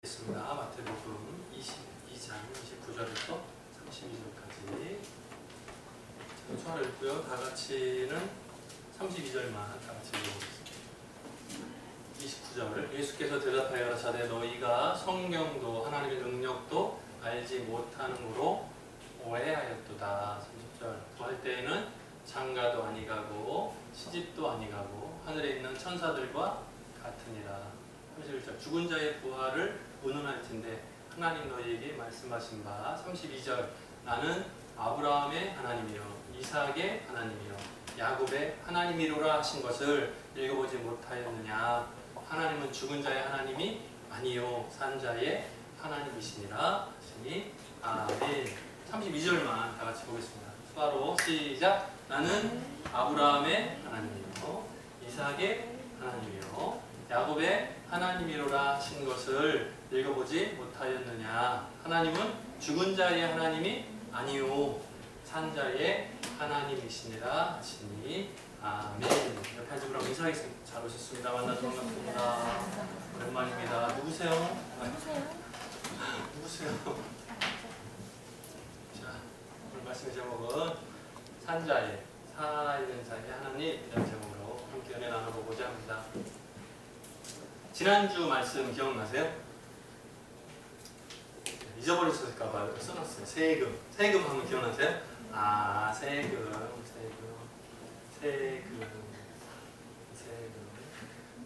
있습니다. 마태복음 22장 29절부터 32절까지 초하를 읽고요. 다 같이는 32절만 다 같이 읽어보겠습니다. 29절 예수께서 대답하여 가라사대 너희가 성경도 하나님의 능력도 알지 못하는으로 오해하였도다. 30절 구할 때에는 장가도 아니가고 시집도 아니가고 하늘에 있는 천사들과 같으니라. 31절 죽은 자의 부활을 의논할진대 하나님 너희에게 말씀하신 바 32절 나는 아브라함의 하나님이요 이삭의 하나님이요 야곱의 하나님이로라 하신 것을 읽어보지 못하였느냐. 하나님은 죽은 자의 하나님이 아니요 산 자의 하나님이시니라 하시니 아멘. 32절만 다 같이 보겠습니다. 수화로 시작. 나는 아브라함의 하나님이요 이삭의 하나님이요 야곱의 하나님이로라 하신 것을 읽어보지 못하였느냐. 하나님은 죽은 자의 하나님이 아니요 산 자의 하나님이시니라 하시니 아멘. 옆에 앉으고 인사하겠습니다. 잘 오셨습니다. 만나서 반갑습니다. 오랜만입니다. 누구세요? 누구세요? 자, 오늘 말씀 제목은 산자의 살아있는 자의 하나님이라는 제목으로 함께 은혜 나눠보고자 합니다. 지난주 말씀 기억나세요? 잊어버리셨을까봐 써놨어요. 세금. 세금 하면 기억나세요? 아, 세금.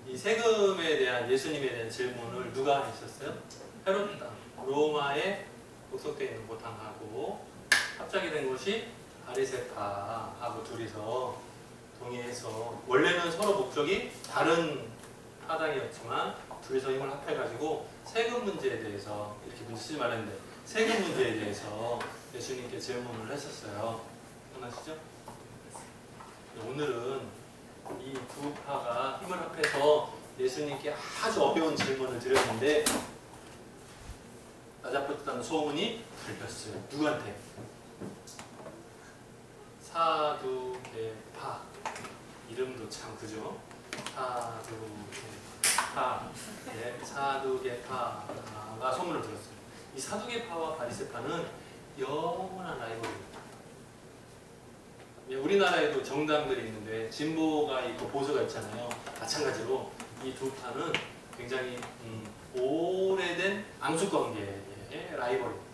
이 세금에 대한 예수님에 대한 질문을 누가 하셨어요? 헤롯다. 로마에 복속되어 있는 고탕하고 합작이 된 곳이 바리새파하고 둘이서 동의해서 원래는 서로 목적이 다른 타당이었지만 둘이서 힘을 합해가지고 세금 문제에 대해서 이렇게 문제 쓰지 말았는데 세금 문제에 대해서 예수님께 질문을 했었어요. 기억나시죠? 오늘은 이 두 파가 힘을 합해서 예수님께 아주 어려운 질문을 드렸는데 나자포트라는 소문이 들렸어요. 누구한테? 사두개파. 이름도 참 그죠? 사두개파가 소문을 들었어요. 이 사두개파와 바리새파는 영원한 라이벌입니다. 우리나라에도 정당들이 있는데 진보가 있고 보수가 있잖아요. 마찬가지로 이 두 파는 굉장히 오래된 앙숙관계의 라이벌입니다.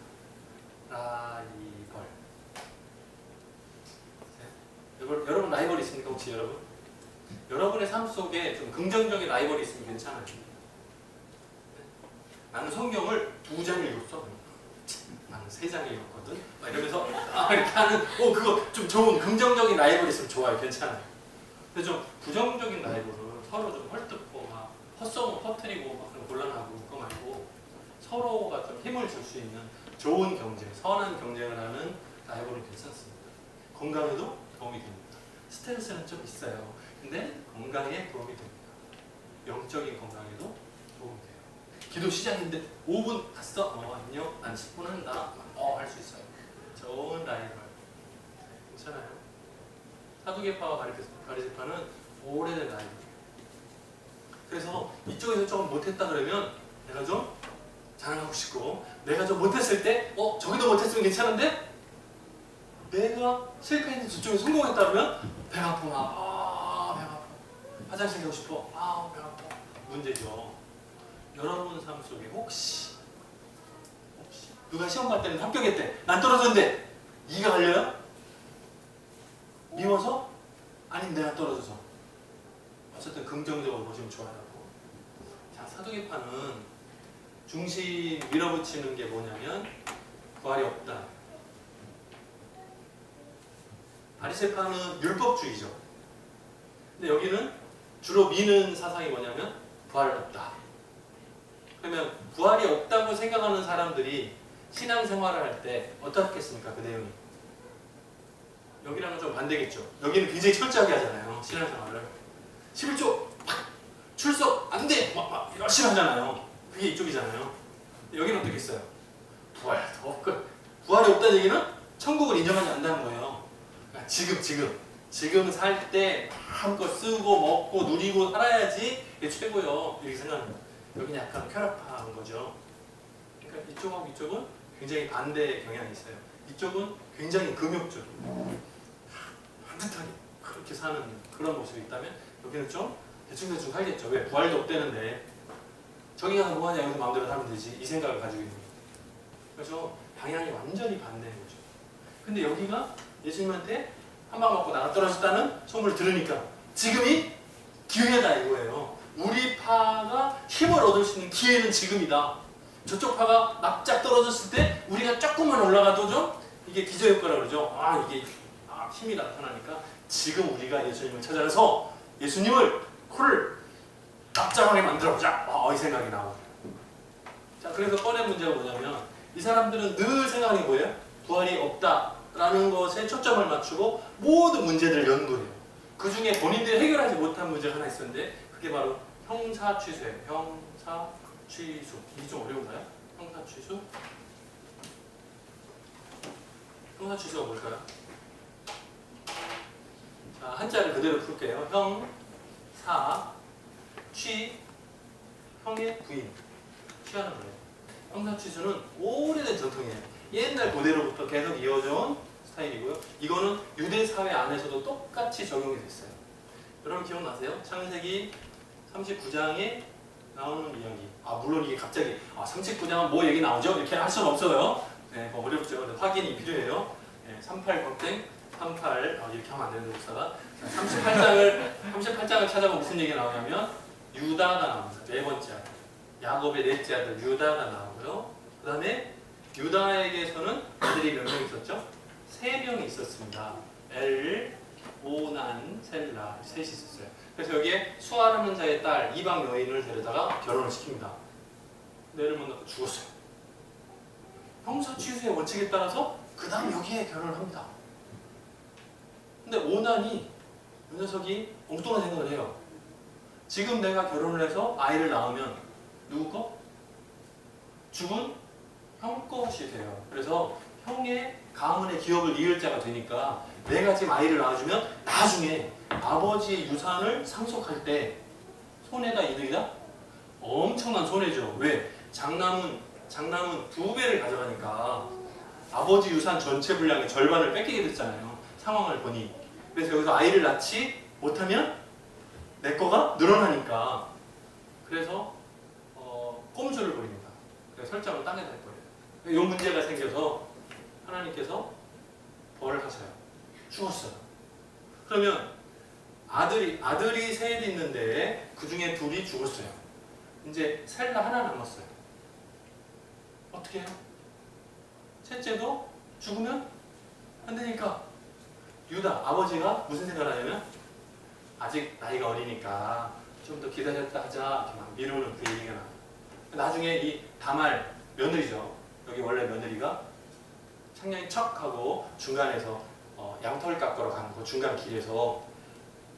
여러분 라이벌 있습니까? 혹시 여러분? 여러분의 삶 속에 좀 긍정적인 라이벌이 있으면 괜찮아요. 나는 성경을 2장 읽었어. 나는 3장 읽었거든. 막 이러면서 이렇게 하는 그거 좀 좋은 긍정적인 라이벌이 있으면 좋아요. 괜찮아요. 근데 좀 부정적인 라이벌은 서로 좀 헐뜯고 막 헛소문 퍼뜨리고 막 그런 곤란하고 그거 말고 서로가 좀 힘을 줄 수 있는 좋은 경쟁, 선한 경쟁을 하는 라이벌은 괜찮습니다. 건강에도 도움이 됩니다. 스트레스는 좀 있어요. 근데 건강에 도움이 됩니다. 영적인 건강에도 도움이 돼요. 기도 시작인데 5분 갔어? 안녕? 난 10분 한다? 할 수 있어요. 좋은 라이벌. 괜찮아요. 사두개파와 바리새파는 오래된 라이벌이에요. 그래서 이쪽에서 좀 못했다 그러면 내가 좀 자랑하고 싶고 내가 좀 못했을 때 저기도 못했으면 괜찮은데 내가 실패했는데 저쪽에 성공했다 그러면 배가 아프나 배가 아파. 화장실 가고 싶어. 배가 아파. 문제죠. 여러분 삶 속에 혹시 누가 시험 볼 때는 합격했대. 난 떨어졌는데 이가 갈려요? 미워서? 아니면 내가 떨어져서? 어쨌든 긍정적으로 보시면 좋아요. 자, 사두개파는 중심 밀어붙이는 게 뭐냐면 부활이 없다. 바리새파는 율법주의죠. 근데 여기는 주로 미는 사상이 뭐냐면 부활이 없다. 그러면 부활이 없다고 생각하는 사람들이 신앙생활을 할 때 어떻겠습니까? 그 내용이. 여기랑은 좀 반대겠죠. 여기는 굉장히 철저하게 하잖아요. 신앙생활을. 11조 출석 안 돼! 막 열심히 하잖아요. 그게 이쪽이잖아요. 여기는 어떻게 했어요? 부활도 없고. 부활이 없다는 얘기는 천국을 인정하지 않는다는 거예요. 그러니까 지금 살 때 마음껏 쓰고 먹고 누리고 살아야지 이게 최고요. 이렇게 생각합니다. 여기는 약간 쾌락한 거죠. 이쪽하고 이쪽은 굉장히 반대 경향이 있어요. 이쪽은 굉장히 금욕적이고 따뜻하게 그렇게 사는 그런 모습이 있다면 여기는 좀 대충대충 살겠죠. 왜? 부활도 없대는데 저기 가서 뭐하냐 여기서 마음대로 살면 되지 이 생각을 가지고 있는 거예요. 그래서 방향이 완전히 반대인 거죠. 근데 여기가 예수님한테 한 방 맞고 나가 떨어졌다는 소문을 들으니까 지금이 기회다 이거예요. 우리 파가 힘을 얻을 수 있는 기회는 지금이다. 저쪽 파가 납작 떨어졌을 때 우리가 조금만 올라가도 좀 이게 기저효과라고 그러죠. 이게 힘이 나타나니까 지금 우리가 예수님을 찾아가서 예수님을 코를 납작하게 만들어보자. 이 생각이 나와요. 자, 그래서 꺼낸 문제가 뭐냐면 이 사람들은 늘 생각하는 게 뭐예요? 부활이 없다라는 것에 초점을 맞추고 모든 문제들을 연구해요. 그 중에 본인들이 해결하지 못한 문제가 하나 있었는데 그게 바로 형사취수예요. 형사취수. 이게 좀 어려운가요? 형사취수? 형사취수가 뭘까요? 자, 한자를 그대로 풀게요. 형, 사, 취, 형의 부인. 취하는 거예요. 형사취수는 오래된 전통이에요. 옛날 고대로부터 계속 이어져온 스타일이고요. 이거는 유대 사회 안에서도 똑같이 적용이 됐어요. 여러분 기억나세요? 창세기 39장에 나오는 이야기. 물론 이게 갑자기 39장은 뭐 얘기 나오죠? 이렇게 할 수는 없어요. 네, 어렵죠. 확인이 필요해요. 38 겉땡 38 이렇게 하면 안 되는 목사가 38장을 찾아보면 무슨 얘기가 나오냐면 유다가 나옵니다. 네 번째 아들. 야곱의 넷째 아들 유다가 나오고요. 그 다음에 유다에게서는 아들이 몇 명 있었죠? 3명이 있었습니다. 엘, 오난, 셀라 셋이 있었어요. 그래서 여기에 수아라는 자의 딸 이방 여인을 데려다가 결혼을 시킵니다. 내를 만나고 죽었어요. 형사취수의 원칙에 따라서 그 다음 여기에 결혼을 합니다. 근데 오난이 이 녀석이 엉뚱한 생각을 해요. 지금 내가 결혼을 해서 아이를 낳으면 누구 거? 죽은 형 것이 돼요. 그래서 형의 가문의 기업을 이을 자가 되니까 내가 지금 아이를 낳아주면 나중에 아버지의 유산을 상속할 때 손해다 이득이다? 엄청난 손해죠. 왜? 장남은 2배를 가져가니까 아버지 유산 전체 분량의 절반을 뺏기게 됐잖아요. 상황을 보니. 그래서 여기서 아이를 낳지 못하면 내 거가 늘어나니까 그래서 꼼수를 부립니다. 그래서 설정을 땅에다 해버려요. 이 문제가 생겨서 하나님께서 벌을 하셔요. 죽었어요. 그러면 아들이 셋 있는데 그 중에 둘이 죽었어요. 이제 셀라 하나 남았어요. 어떻게 해요? 셋째도 죽으면 안 되니까 유다 아버지가 무슨 생각을 하냐면 아직 나이가 어리니까 좀 더 기다렸다 하자 이렇게 막 미루는 그 얘기가 나요. 나중에 이 다말 며느리죠. 여기 원래 며느리가 창년이 척하고 중간에서 양털 깎으러 가는 그 중간 길에서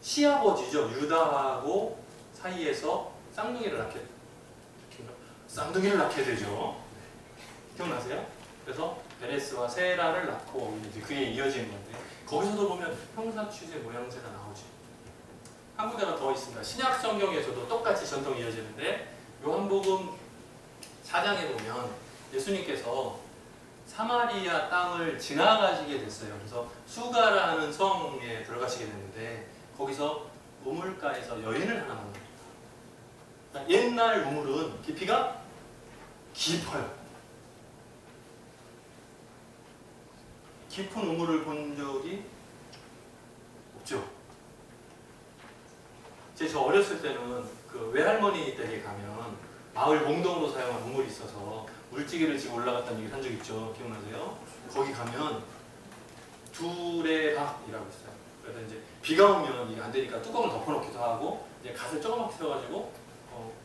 시아버지죠. 유다하고 사이에서 쌍둥이를 낳게 되죠. 기억나세요? 그래서 베레스와 세라를 낳고 이제 그게 이어지는 건데 거기서도 보면 형사취수의 모양새가 나오죠. 한 군데가 더 있습니다. 신약 성경에서도 똑같이 전통이 이어지는데 요한복음 4장에 보면 예수님께서 사마리아 땅을 지나가시게 됐어요. 그래서 수가라는 성에 들어가시게 됐는데 거기서 우물가에서 여인을 하나 만납니다. 그러니까 옛날 우물은 깊이가 깊어요. 깊은 우물을 본 적이 없죠. 저 어렸을 때는 그 외할머니 댁에 가면 마을 공동으로 사용한 우물이 있어서 물지개를 지고 올라갔다는 얘기를 한 적 있죠. 기억나세요? 거기 가면 두레박이라고 있어요. 그래서 이제 비가 오면 이게 안 되니까 뚜껑을 덮어놓기도 하고 이제 갓을 조그맣게 세워가지고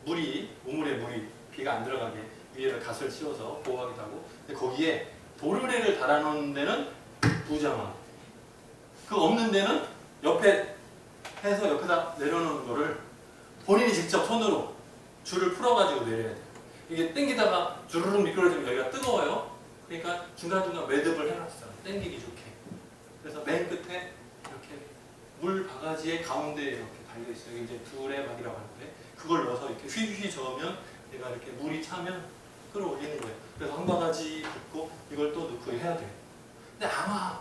우물에 물이 비가 안 들어가게 위에를 갓을 씌워서 보호하기도 하고. 근데 거기에 도르래를 달아놓는 데는 부자만, 그 없는 데는 옆에 해서 옆에다 내려놓는 거를 본인이 직접 손으로 줄을 풀어가지고 내려야 돼요. 이게 땡기다가 주르륵 미끄러지면 여기가 뜨거워요. 그러니까 중간중간 매듭을 해놨어요. 땡기기 좋게. 그래서 맨 끝에 이렇게 물 바가지의 가운데 이렇게 달려있어요. 이게 이제 두레박이라고 하는데 그걸 넣어서 이렇게 휘휘 저으면 얘가 이렇게 물이 차면 끌어올리는 거예요. 그래서 한 바가지 붓고 이걸 또 넣고 해야 돼요. 근데 아마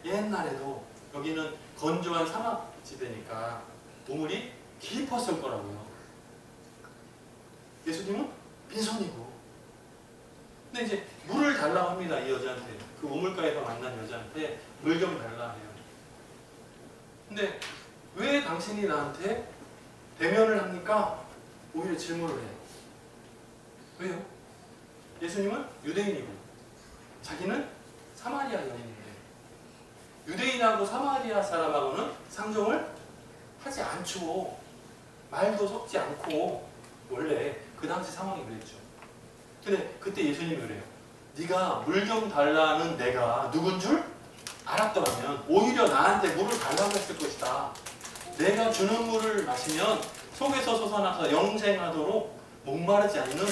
옛날에도 여기는 건조한 사막 지대니까 우물이 깊었을 거라고요. 예수님은 빈손이고. 근데 이제 물을 달라고 합니다. 이 여자한테. 그 우물가에서 만난 여자한테 물 좀 달라 해요. 근데 왜 당신이 나한테 대면을 합니까? 오히려 질문을 해요. 왜요? 예수님은 유대인이고 자기는 사마리아 여인인데 유대인하고 사마리아 사람하고는 상종을 하지 않죠. 말도 섞지 않고. 원래 그 당시 상황이 그랬죠. 근데 그때 예수님이 그래요. 네가 물 좀 달라는 내가 누군 줄 알았더라면 오히려 나한테 물을 달라고 했을 것이다. 내가 주는 물을 마시면 속에서 솟아나서 영생하도록 목마르지 않는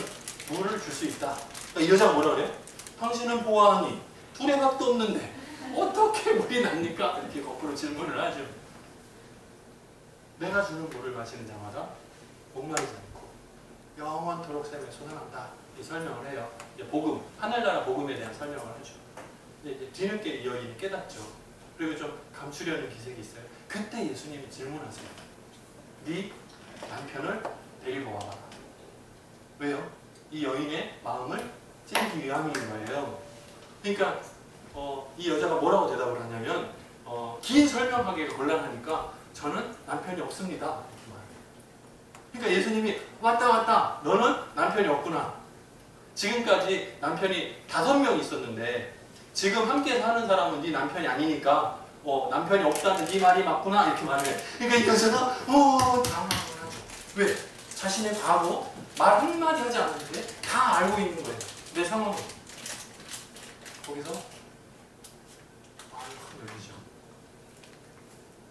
물을 줄 수 있다. 그러니까 이 여자가 뭐라 그래요? 당신은 보아하니 두레박도 없는데 어떻게 물이 납니까? 이렇게 거꾸로 질문을 하죠. 내가 주는 물을 마시는 자마다 목마르지 않고 영원토록 샘에 솟아난다. 이 설명을 해요. 이제 복음, 하늘나라 복음에 대한 설명을 하죠. 이제 뒤늦게 이 여인이 깨닫죠. 그리고 좀 감추려는 기색이 있어요. 그때 예수님이 질문하세요. 네 남편을 데리고 와봐. 왜요? 이 여인의 마음을 찌르기 위함인 거예요. 그러니까 이 여자가 뭐라고 대답을 하냐면 긴 설명하기가 곤란하니까 저는 남편이 없습니다. 이렇게 말해요. 그러니까 예수님이 왔다 너는 남편이 없구나. 지금까지 남편이 5명 있었는데 지금 함께 사는 사람은 네 남편이 아니니까 남편이 없다는 네 말이 맞구나 이렇게 말해요. 그러니까 이 여자가 당황을 하죠. 왜? 자신의 과거 말 한마디 하지 않는데 다 알고 있는 거예요. 내 상황을. 거기서 마음이 확 열리죠.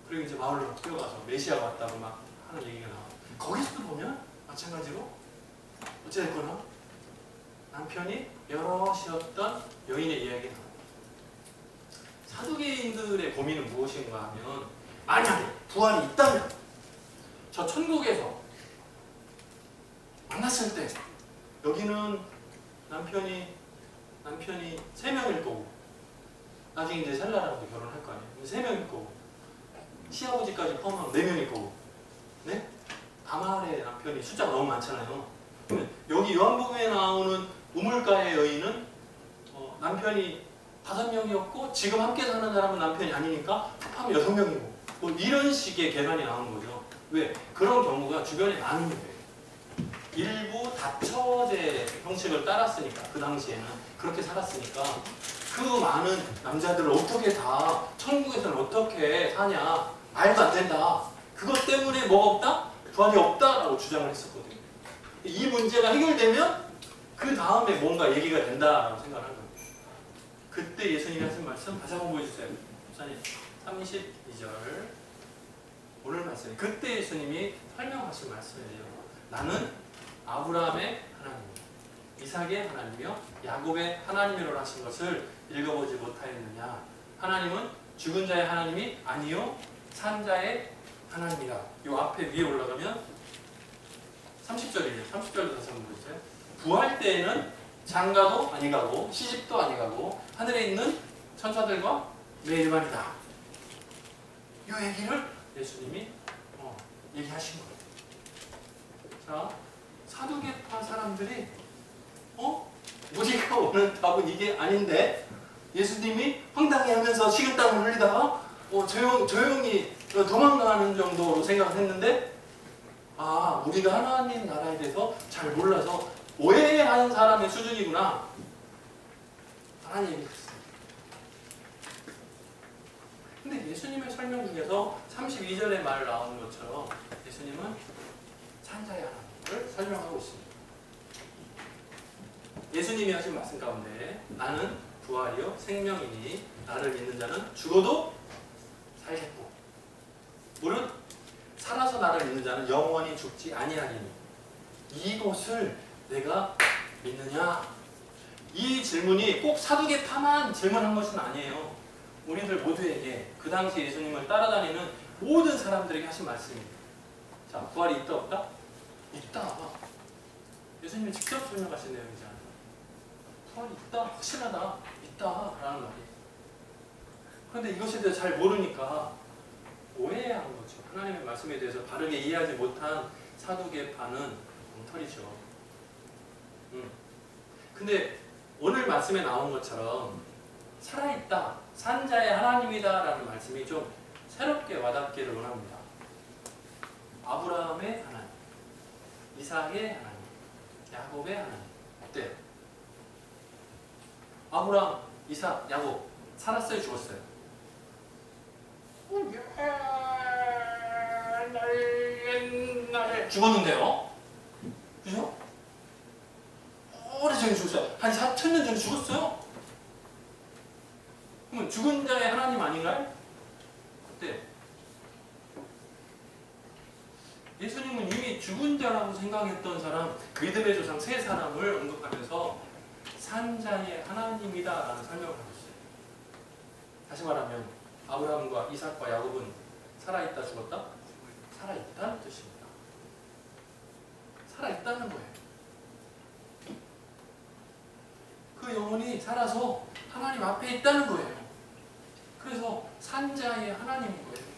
그리고 이제 마을로 뛰어가서 메시아가 왔다고 막 하는 얘기가 나와요. 거기서도 보면 마찬가지로 어찌됐거나 남편이 여럿이었던 여인의 이야기가 나와요. 사두개인들의 고민은 무엇인가 하면 만약에 부활이 있다면 저 천국에서 만났을 때 여기는 남편이 3명일 거고 나중에 이제 셀라라도 결혼할 거 아니에요. 3명일 거고 시아버지까지 포함하면 4명일 거고 네? 다말의 남편이 숫자가 너무 많잖아요. 그러면 여기 요한복음에 나오는 우물가의 여인은 남편이 5명이었고 지금 함께 사는 사람은 남편이 아니니까 합하면 6명이고 뭐 이런 식의 계산이 나오는 거죠. 왜? 그런 경우가 주변에 많은 거예요. 일부 다처제 형식을 따랐으니까 그 당시에는 그렇게 살았으니까 그 많은 남자들을 어떻게 다 천국에서는 어떻게 사냐 말도 안 된다. 그것 때문에 뭐가 없다? 부활이 없다라고 주장을 했었거든요. 이 문제가 해결되면 그 다음에 뭔가 얘기가 된다라고 생각을 한 거예요. 그때 예수님이 하신 말씀 다시 한번 보여주세요. 32절 오늘 말씀. 그때 예수님이 설명하신 말씀이에요. 나는 아브라함의 하나님, 이삭의 하나님이며 야곱의 하나님이라고 하신 것을 읽어보지 못하였느냐. 하나님은 죽은 자의 하나님이 아니요 산 자의 하나님이라. 요 앞에 위에 올라가면 30절이에요. 30절도 다시 한번 보세요. 부활 때에는 장가도 아니 가고 시집도 아니 가고 하늘에 있는 천사들과 매일만이다. 이 얘기를 예수님이 얘기하신 거예요. 자, 사두개파 사람들이 우리가 오는 답은 이게 아닌데 예수님이 황당해하면서 식은땀을 흘리다가 조용히 도망가는 정도로 생각을 했는데 우리가 하나님 나라에 대해서 잘 몰라서 오해하는 사람의 수준이구나 라는 얘기를 했어요. 근데 예수님의 설명 중에서 32절에 말 나오는 것처럼 예수님은 산자의 하나님을 설명하고 있습니다. 예수님이 하신 말씀 가운데 나는 부활이요 생명이니 나를 믿는 자는 죽어도 살겠고 물은 살아서 나를 믿는 자는 영원히 죽지 아니하리니 이것을 내가 믿느냐? 이 질문이 꼭 사두개파만 질문한 것은 아니에요. 우리들 모두에게 그 당시 예수님을 따라다니는 모든 사람들에게 하신 말씀입니다. 자, 부활이 있다 없다? 있다. 예수님이 직접 설명하신 내용이잖아요. 부활이 있다, 확실하다, 있다 라는 말이. 그런데 이것에 대해서 잘 모르니까 오해한 거죠. 하나님의 말씀에 대해서 바르게 이해하지 못한 사두개파는 엉터리죠. 근데 오늘 말씀에 나온 것처럼 살아있다, 산자의 하나님이다 라는 말씀이 좀 새롭게 와닿기를 원합니다. 아브라함의 하나님, 이삭의 하나님, 야곱의 하나님. 어때요? 아브라함, 이삭, 야곱 살았어요? 죽었어요? 옛날에 죽었는데요? 그죠? 오래전에 죽었어요. 한 4,000년 전에 죽었어요? 그러면 죽은 자의 하나님 아닌가요? 어때요? 예수님은 이미 죽은 자라고 생각했던 사람, 믿음의 조상 세 사람을 언급하면서 산자의 하나님이다 라는 설명을 하셨어요. 다시 말하면 아브라함과 이삭과 야곱은 살아있다 죽었다? 살아있다는 뜻입니다. 살아있다는 거예요. 그 영혼이 살아서 하나님 앞에 있다는 거예요. 그래서 산자의 하나님인 거예요.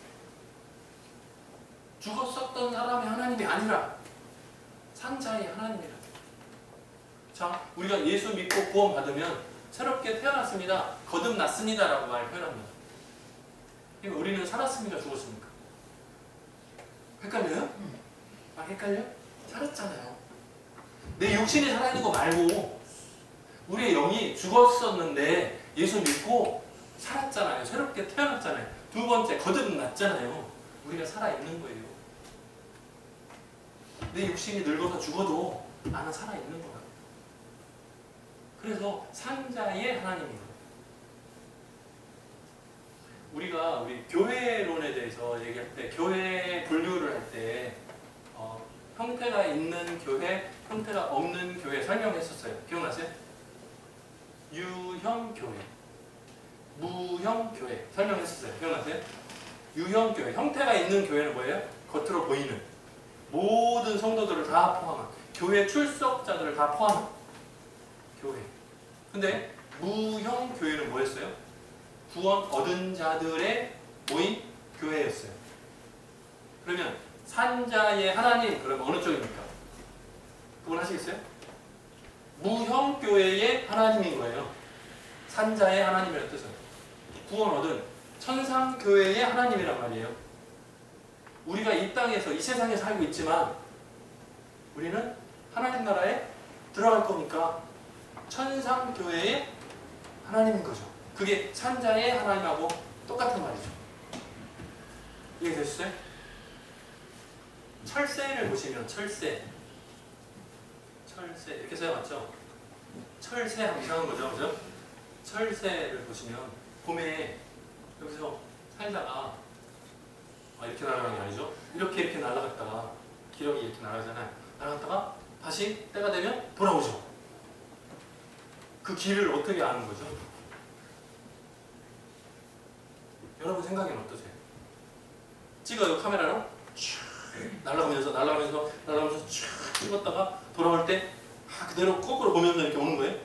죽었었던 사람의 하나님이 아니라 산자의 하나님이라. 자, 우리가 예수 믿고 구원받으면 새롭게 태어났습니다, 거듭났습니다 라고 말 표현합니다. 그러니까 우리는 살았습니까? 죽었습니까? 헷갈려요? 아, 헷갈려? 살았잖아요. 내 육신이 살아있는 거 말고 우리의 영이 죽었었는데 예수 믿고 살았잖아요. 새롭게 태어났잖아요. 두 번째, 거듭났잖아요. 우리가 살아있는 거예요. 내 육신이 늙어서 죽어도 나는 살아있는 거야. 그래서 산자의 하나님입니다. 우리가 우리 교회론에 대해서 얘기할 때, 교회 분류를 할 때 형태가 있는 교회, 형태가 없는 교회 설명했었어요. 기억나세요? 유형교회, 무형교회 설명했었어요. 기억나세요? 유형교회, 형태가 있는 교회는 뭐예요? 겉으로 보이는 모든 성도들을 다 포함한, 교회 출석자들을 다 포함한 교회. 근데 무형교회는 뭐였어요? 구원 얻은 자들의 모임 교회였어요. 그러면 산자의 하나님, 그러면 어느 쪽입니까? 구분하시겠어요? 무형교회의 하나님인 거예요. 산자의 하나님이라는 뜻은 구원 얻은 천상교회의 하나님이란 말이에요. 우리가 이 땅에서, 이 세상에 살고 있지만 우리는 하나님 나라에 들어갈 거니까 천상교회의 하나님인 거죠. 그게 산자의 하나님하고 똑같은 말이죠. 이해되셨어요? 철새를 보시면 철새 이렇게 써야맞죠? 철새 하면 이상한 거죠, 그죠? 철새를 보시면 봄에 여기서 살다가 이렇게 날아가는 게 아니죠? 이렇게 날아갔다가 기력이 이렇게 날아가잖아요. 날아갔다가 다시 때가 되면 돌아오죠. 그 길을 어떻게 아는 거죠? 여러분 생각에는 어떠세요? 찍어요, 카메라로 날아가면서 쭉 찍었다가 돌아올 때 그대로 거꾸로 보면서 이렇게 오는 거예요?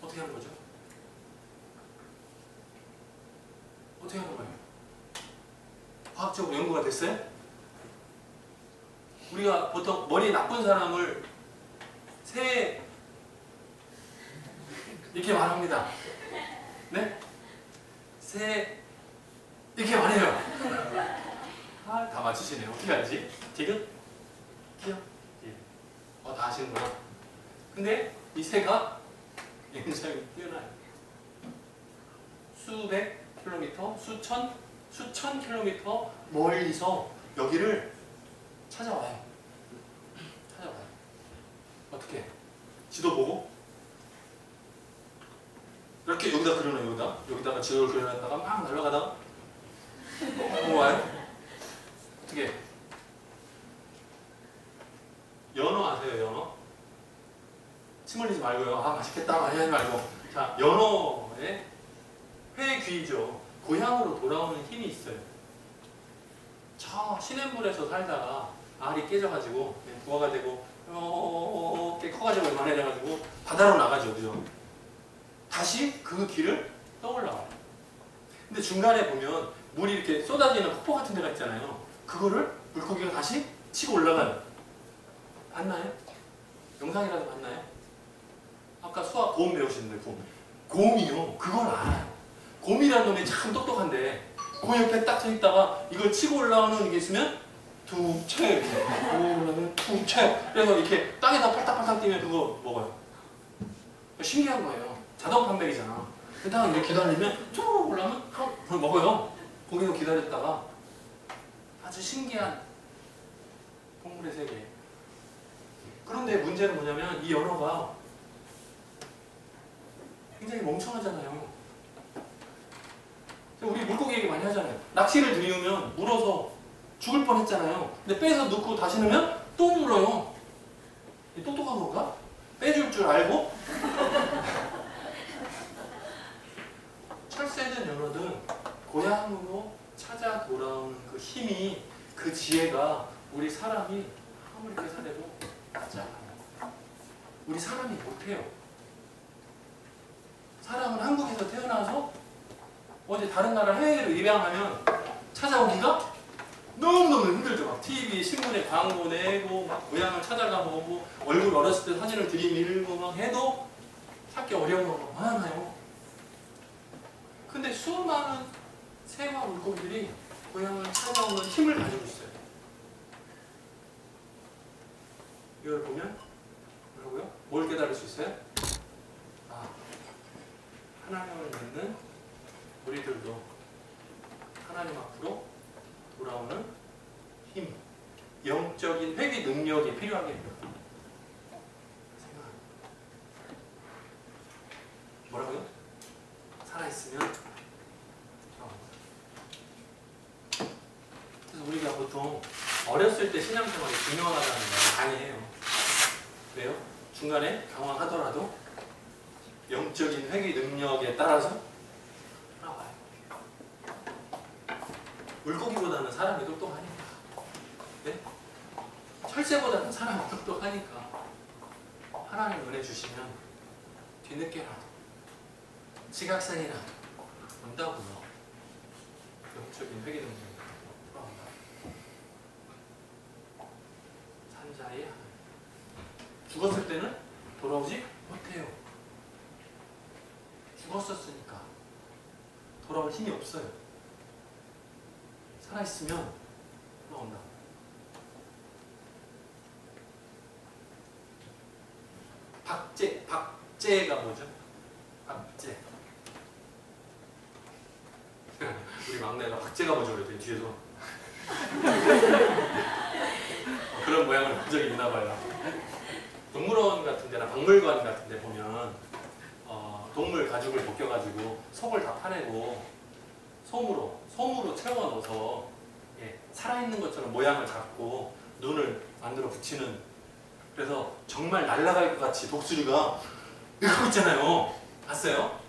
어떻게 하는 거죠? 어떻게 하는 거예요? 과학적으로 연구가 됐어요? 우리가 보통 머리 나쁜 사람을 새 이렇게 말합니다. 네? 새 이렇게 말해요. 다 맞추시네요. 어떻게 알지? 디귿? 기억? 다 아시는구나. 근데 이 새가 굉장히 뛰어나요. 수백 킬로미터, 수천 킬로미터 멀리서 여기를 찾아와요. 어떻게? 지도 보고 이렇게 여기다 그려놔요. 여기다가 지도를 그려놨다가 막 날아가다가 와요. 어떻게? 연어 아세요? 연어? 침 흘리지 말고요. 맛있겠다 많이 하지 말고. 자, 연어의 회귀죠. 고향으로 돌아오는 힘이 있어요. 저 시냇물에서 살다가 알이 깨져가지고 부화가 되고 꽤 커가지고 얼마나 바다로 나가죠. 그죠? 다시 그 길을 떠올라와요. 근데 중간에 보면 물이 이렇게 쏟아지는 폭포 같은 데가 있잖아요. 그거를 물고기가 다시 치고 올라가요. 봤나요? 영상이라도 봤나요? 아까 수학 고음 배우시는데 고음이요. 그걸 알아요. 곰이라는 놈이 참 똑똑한데 그 옆에 딱 서 있다가 이걸 치고 올라오는 게 있으면 툭채 올라오면 툭채 그래서 이렇게 땅에다 팔딱팔딱 뛰면 그거 먹어요. 신기한 거예요. 자동 판매기잖아. 딱 이렇게 기다리면 쭉 올라오면 그걸 먹어요. 거기서 기다렸다가 아주 신기한 동물의 세계. 그런데 문제는 뭐냐면 이 연어가 굉장히 멍청하잖아요. 우리 물고기 얘기 많이 하잖아요. 낚시를 들이우면 물어서 죽을 뻔했잖아요. 근데 빼서 넣고 다시 넣으면 또 물어요. 똑똑한 건가? 빼줄 줄 알고? 철새든 연어든 고향으로 찾아 돌아오는 그 힘이, 그 지혜가 우리 사람이 아무리 이렇게 살아도 나지 않아요. 우리 사람이 못해요. 사람은 한국에서 태어나서 어디 다른 나라 해외로 입양하면 찾아오기가 너무너무 힘들죠. 막 TV, 신문에 광고 내고, 막 고향을 찾아가보고, 얼굴 어렸을 때 사진을 들이밀고 막 해도 찾기 어려운 거 많아요. 근데 수많은 새와 물고기들이 고향을 찾아오는 힘을 가지고 있어요. 이걸 보면 뭐라고요? 뭘 깨달을 수 있어요? 아, 하나님을 믿는 우리들도 하나님 앞으로 돌아오는 힘, 영적인 회귀 능력이 필요하겠죠. 생각합니다. 뭐라고요? 살아있으면 그래서 우리가 보통 어렸을 때 신앙생활이 중요하다는 말 많이 해요. 왜요? 중간에 당황하더라도 영적인 회귀 능력에 따라서 나와요. 물고기보다는 사람이 똑똑하니까. 네? 철새보다는 사람이 똑똑하니까 하나님 은혜 주시면 뒤늦게라도 지각생이라도 온다고요. 영적인 회귀 능력이 돌아온다. 산자의 하나님. 죽었을 때는 돌아오지 못해요. 죽었었으니까 돌아올 힘이 없어요. 살아있으면 돌아온다. 박제가 뭐죠? 박제. 우리 막내가 박제가 뭐죠? 그랬더니 뒤에서 그런 모양을 본 적이 있나 봐요. 동물원 같은 데나 박물관 같은 데 보면 동물 가죽을 벗겨가지고 속을 다 파내고 솜으로 채워 넣어서 살아있는 것처럼 모양을 잡고 눈을 만들어 붙이는, 그래서 정말 날아갈 것 같이 독수리가 이렇게 하고 있잖아요. 봤어요?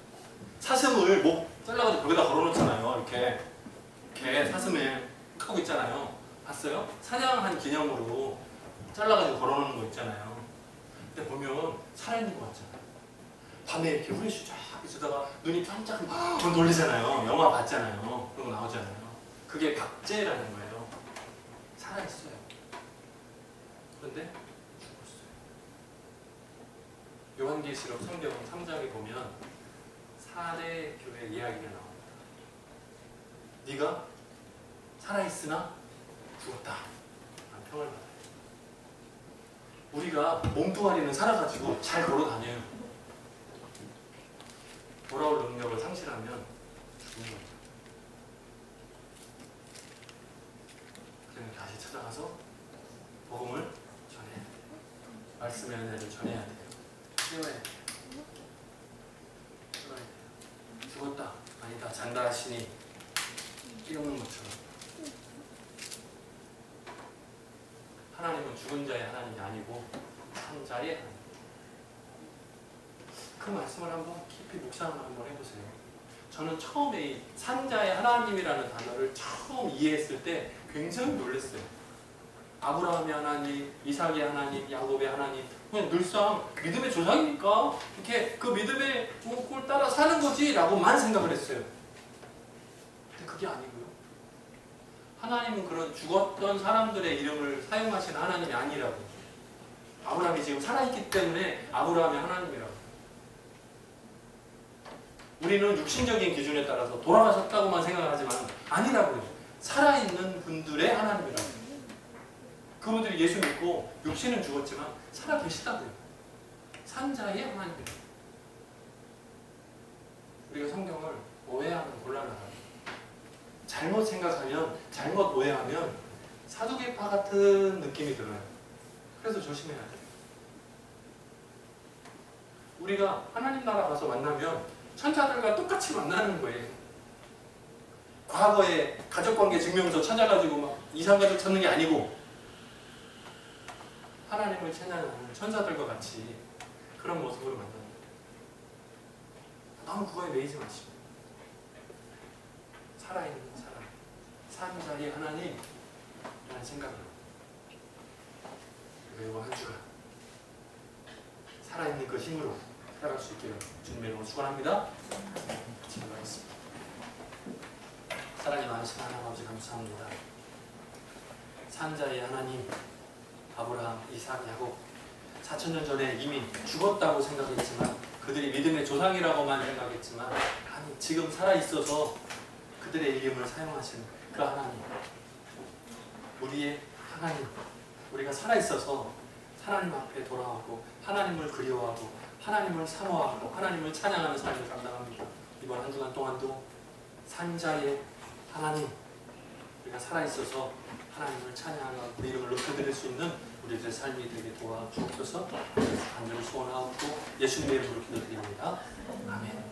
사슴을 목 잘라가지고 벽에다 걸어놓잖아요. 이렇게 사슴을 하고 있잖아요. 봤어요? 사냥한 기념으로 잘라가지고 걸어놓는 거 있잖아요. 근데 보면 살아있는 것 같잖아요. 밤에 이렇게 후레쉬 쫙 있다가 눈이 깜짝 놀리잖아요. 영화 봤잖아요. 그런 거 나오잖아요. 그게 박제라는 거예요. 살아있어요. 그런데 죽었어요. 요한계시록 성경 3장에 보면 사대 교회 이야기가 나옵니다. 네가 살아있으나 죽었다. 평을 받아요. 우리가 몸뚱아리는 살아가지고 잘 걸어다녀요. 돌아올 능력을 상실하면 죽는 거죠. 그러면 다시 찾아가서 복음을 전해야 돼요. 말씀의 은혜를 전해야 돼요. 깨워야 돼요. 죽었다. 아니다. 잔다 하시니 깨우는 것처럼. 하나님은 죽은 자의 하나님이 아니고 산자의 하나님. 그 말씀을 한번 깊이 묵상을 한번 해보세요. 저는 처음에 이 산자의 하나님이라는 단어를 처음 이해했을 때 굉장히 놀랐어요. 아브라함의 하나님, 이삭의 하나님, 야곱의 하나님, 그냥 늘상 믿음의 조상이니까 이렇게 그 믿음의 꼴 따라 사는 거지라고만 생각을 했어요. 근데 그게 아니고요. 하나님은 그런 죽었던 사람들의 이름을 사용하시는 하나님이 아니라고. 아브라함이 지금 살아있기 때문에 아브라함의 하나님이라고. 우리는 육신적인 기준에 따라서 돌아가셨다고만 생각하지만 아니라고요. 살아있는 분들의 하나님이라고. 그분들이 예수 믿고 육신은 죽었지만 살아 계시다고요. 산자의 하나님이라고. 우리가 성경을 오해하면 곤란하다. 잘못 생각하면, 잘못 오해하면 사두개파 같은 느낌이 들어요. 그래서 조심해야 돼요. 우리가 하나님 나라 가서 만나면 천사들과 똑같이 만나는 거예요. 과거에 가족관계 증명서 찾아가지고 막 이상가족 찾는 게 아니고 하나님을 찬양하는 천사들과 같이 그런 모습으로 만납니다. 너무 그거에 매이지 마시고 살아있는 사람, 산자의 하나님이라는 생각으로 이번 한 주간 살아있는 그 힘으로 살아갈 수 있기를 주님의 이름으로 축원합니다. 기도하겠습니다. 사랑이 많으신 하나님 아버지 감사합니다. 산자의 하나님, 아브라함, 이삭, 야곱 4,000년 전에 이미 죽었다고 생각했지만 그들이 믿음의 조상이라고만 생각했지만 아니 지금 살아있어서 그들의 이름을 사용하신 그 하나님, 우리의 하나님, 우리가 살아있어서 하나님 앞에 돌아오고 하나님을 그리워하고 하나님을 사모하고 하나님을 찬양하는 삶을 감당합니다. 이번 한 주간 동안도 산자의 하나님, 우리가 살아있어서 하나님을 찬양하고 그 이름을 높여드릴 수 있는 우리들의 삶이 되게 도와주옵소서. 간절히 소원하고 예수님의 이름으로 기도드립니다. 아멘.